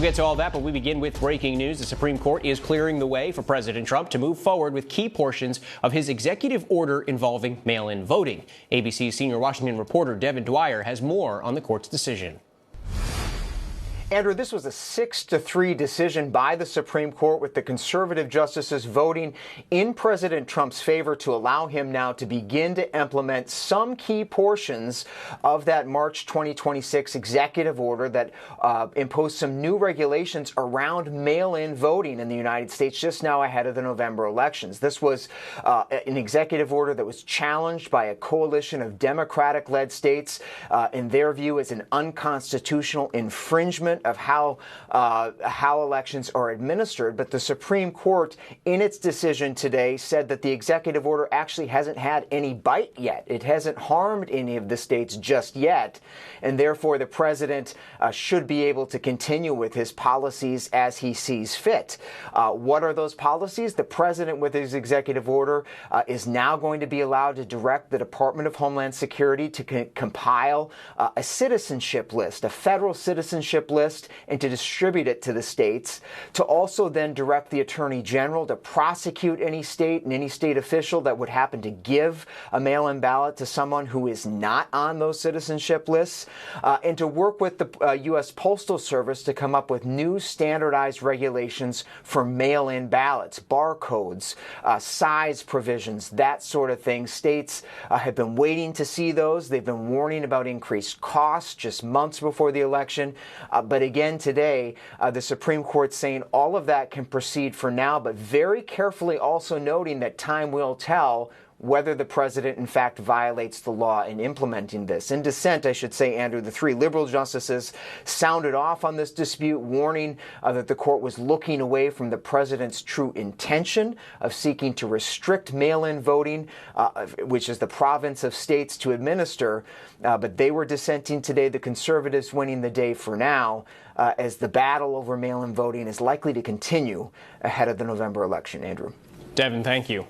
get to all that, but we begin with breaking news. The Supreme Court is clearing the way for President Trump to move forward with key portions of his executive order involving mail-in voting. ABC's senior Washington reporter Devin Dwyer has more on the court's decision. Andrew, this was a 6-3 decision by the Supreme Court, with the conservative justices voting in President Trump's favor to allow him now to begin to implement some key portions of that March 2026 executive order that imposed some new regulations around mail-in voting in the United States just now ahead of the November elections. This was an executive order that was challenged by a coalition of Democratic-led states, in their view, as an unconstitutional infringement of how elections are administered. But the Supreme Court, in its decision today, said that the executive order actually hasn't had any bite yet. It hasn't harmed any of the states just yet, and therefore the president should be able to continue with his policies as he sees fit. What are those policies? The president, with his executive order, is now going to be allowed to direct the Department of Homeland Security to compile a citizenship list, a federal citizenship list, and to distribute it to the states, to also then direct the Attorney General to prosecute any state and any state official that would happen to give a mail-in ballot to someone who is not on those citizenship lists, and to work with the U.S. Postal Service to come up with new standardized regulations for mail-in ballots, barcodes, size provisions, that sort of thing. States have been waiting to see those. They've been warning about increased costs just months before the election, but again today, the Supreme Court saying all of that can proceed for now, but very carefully also noting that time will tell whether the president, in fact, violates the law in implementing this. In dissent, I should say, Andrew, the three liberal justices sounded off on this dispute, warning that the court was looking away from the president's true intention of seeking to restrict mail-in voting, which is the province of states to administer. But they were dissenting today, the conservatives winning the day for now, as the battle over mail-in voting is likely to continue ahead of the November election. Andrew. Devin, thank you.